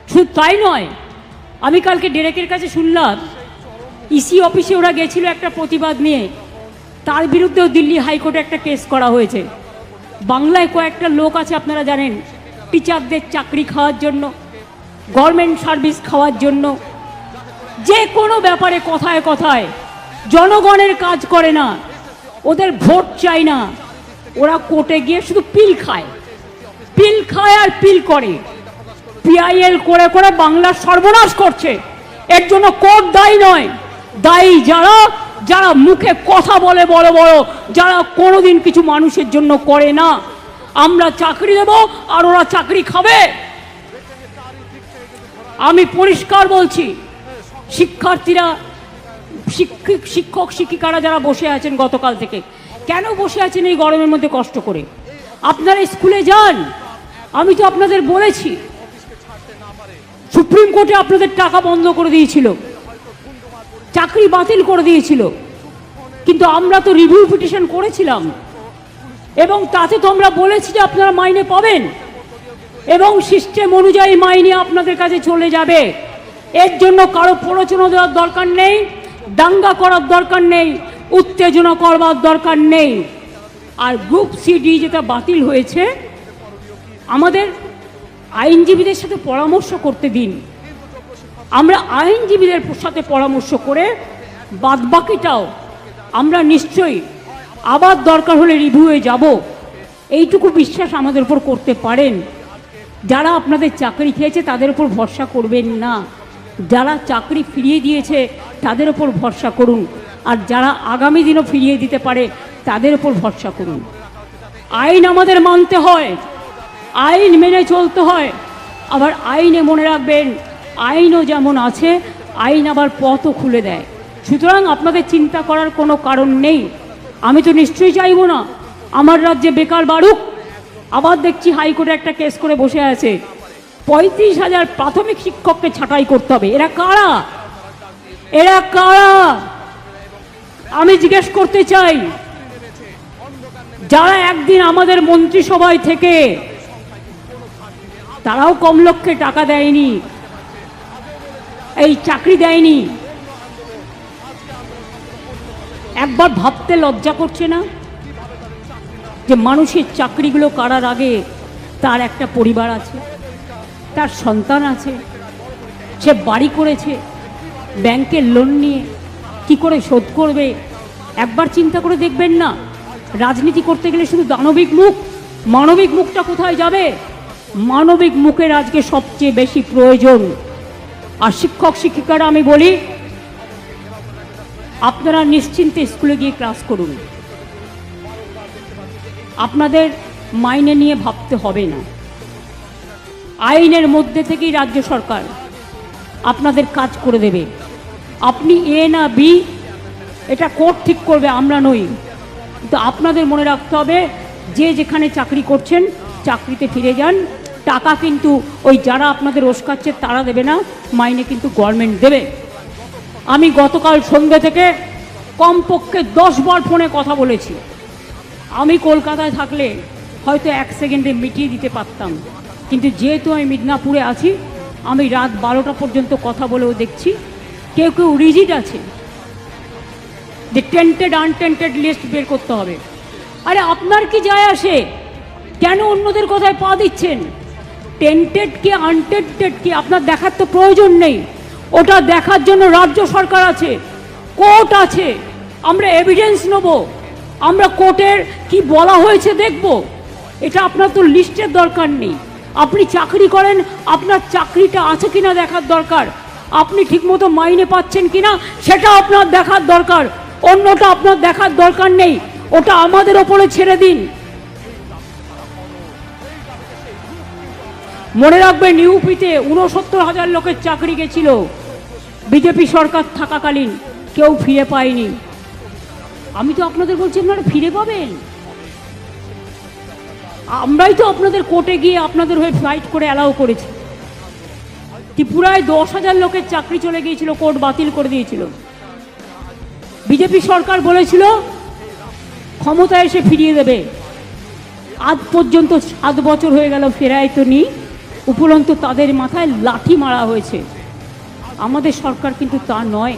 শুধু তাই নয়, আমি কালকে ডেরেকের কাছে শুনলাম ইসি অফিসে ওরা গেছিল একটা প্রতিবাদ নিয়ে, তার বিরুদ্ধেও দিল্লি হাইকোর্টে একটা কেস করা হয়েছে। বাংলায় কয়েকটা লোক আছে আপনারা জানেন, টিচারদের চাকরি খাওয়ার জন্য, গভর্নমেন্ট সার্ভিস খাওয়ার জন্য, যে কোনো ব্যাপারে কথায় কথায় জনগণের কাজ করে না, ওদের ভোট চাই না, ওরা কোর্টে গিয়ে শুধু পিল খায় আর পিল করে, পিআইএল করে করে বাংলার সর্বনাশ করছে। এর জন্য কোর্ট দায়ী নয়, দায়ী যারা যারা মুখে কথা বলে বড় বড়, যারা কোনোদিন কিছু মানুষের জন্য করে না। আমরা চাকরি দেব আর ওরা চাকরি খাবে। আমি পরিষ্কার বলছি, শিক্ষার্থীরা, শিক্ষক শিক্ষিকারা যারা বসে আছেন গতকাল থেকে, কেন বসে আছেন এই গরমের মধ্যে কষ্ট করে? আপনারা স্কুলে যান। আমি তো আপনাদের বলেছি, সুপ্রিম কোর্টে আপনাদের টাকা বন্ধ করে দিয়েছিল, চাকরি বাতিল করে দিয়েছিল, কিন্তু আমরা তো রিভিউ পিটিশন করেছিলাম এবং তাতে তো আমরা বলেছি যে আপনারা মাইনে পাবেন এবং সিস্টেম অনুযায়ী মাইনে আপনাদের কাছে চলে যাবে। এর জন্য কারো প্ররোচনা দেওয়ার দরকার নেই, দাঙ্গা করার দরকার নেই, উত্তেজনা করবার দরকার নেই। আর গ্রুপ সিডি যেটা বাতিল হয়েছে, আমাদের আইনজীবীদের সাথে পরামর্শ করতে দিন। আমরা আইনজীবীদের সাথে পরামর্শ করে বাদবাকিটাও আমরা নিশ্চয়ই আবার দরকার হলে রিভিউয়ে যাব, এইটুকু বিশ্বাস আমাদের উপর করতে পারেন। যারা আপনাদের চাকরি খেয়েছে তাদের উপর ভরসা করবেন না, যারা চাকরি ফিরিয়ে দিয়েছে তাদের উপর ভরসা করুন, আর যারা আগামী দিনও ফিরিয়ে দিতে পারে তাদের উপর ভরসা করুন। আইন আমাদের মানতে হয়, আইন মেনে চলতে হয়, আবার আইনে মনে রাখবেন আইনও যেমন আছে, আইন আবার পথও খুলে দেয়। সুতরাং আপনাদের চিন্তা করার কোনো কারণ নেই। আমি তো নিশ্চয়ই চাইব না আমার রাজ্যে বেকার বাড়ুক। আবার দেখছি হাইকোর্টে একটা কেস করে বসে আছে, 35,000 প্রাথমিক শিক্ষককে ছাঁটাই করতে হবে। এরা কারা? এরা কারা? আমি জিজ্ঞেস করতে চাই, যারা একদিন আমাদের মন্ত্রিসভায় থেকে, তারাও কম লক্ষ্যে টাকা দেয়নি, এই চাকরি দেয়নি, একবার ভাবতে লজ্জা করছে না যে মানুষের চাকরিগুলো করার আগে তার একটা পরিবার আছে, তার সন্তান আছে, সে বাড়ি করেছে, ব্যাংকের লোন নিয়ে কি করে শোধ করবে? একবার চিন্তা করে দেখবেন না? রাজনীতি করতে গেলে শুধু দানবিক মুখ, মানবিক মুখটা কোথায় যাবে? মানবিক মুখের আজকে সবচেয়ে বেশি প্রয়োজন। আর শিক্ষক শিক্ষিকারা আমি বলি, আপনারা নিশ্চিন্তে স্কুলে গিয়ে ক্লাস করুন, আপনাদের মাইনে নিয়ে ভাবতে হবে না। আইনের মধ্যে থেকেই রাজ্য সরকার আপনাদের কাজ করে দেবে। আপনি এ না বি এটা কোর্ট ঠিক করবে, আমরা নই। কিন্তু আপনাদের মনে রাখতে হবে, যে যেখানে চাকরি করছেন চাকরিতে ফিরে যান। টাকা কিন্তু ওই যারা আপনাদের রোজকাচ্ছে তারা দেবে না, মাইনে কিন্তু গভর্নমেন্ট দেবে। আমি গতকাল সন্ধ্যে থেকে কমপক্ষে 10 বার ফোনে কথা বলেছি। আমি কলকাতায় থাকলে হয়তো 1 সেকেন্ডে মিটিয়ে দিতে পারতাম, কিন্তু যেহেতু আমি মিদনাপুরে আছি, আমি রাত 12টা পর্যন্ত কথা বলেও দেখছি কেউ কেউ রিজিড আছে যে টেন্টেড আনটেন্টেড লিস্ট বের করতে হবে। আরে আপনার কি যায় আসে? কেন অন্যদের কথায় পা দিচ্ছেন? টেন্টেড কি আনটেন্টেড কি আপনার দেখার তো প্রয়োজন নেই। ওটা দেখার জন্য রাজ্য সরকার আছে, কোর্ট আছে। আমরা এভিডেন্স নেব, আমরা কোর্টের কি বলা হয়েছে দেখব। এটা আপনার তো লিস্টের দরকার নেই। আপনি চাকরি করেন, আপনার চাকরিটা আছে কিনা দেখার দরকার, আপনি ঠিকমতো মাইনে পাচ্ছেন কিনা সেটা আপনার দেখার দরকার। অন্যটা আপনার দেখার দরকার নেই, ওটা আমাদের ওপরে ছেড়ে দিন। মনে রাখবেন, ইউপিতে 69,000 লোকের চাকরি গেছিল বিজেপি সরকার থাকাকালীন, কেউ ফিরে পায়নি। আমি তো আপনাদের বলছি আপনারা ফিরে পাবেন। আমরাই তো আপনাদের কোর্টে গিয়ে আপনাদের হয়ে ফাইট করে অ্যালাউ করেছি। ত্রিপুরায় 10,000 লোকের চাকরি চলে গিয়েছিল, কোর্ট বাতিল করে দিয়েছিল। বিজেপি সরকার বলেছিল ক্ষমতা এসে ফিরিয়ে দেবে। আজ পর্যন্ত 7 বছর হয়ে গেল, ফেরায় তো নি। উপরন্তু তাদের মাথায় লাঠি মারা হয়েছে। আমাদের সরকার কিন্তু তা নয়।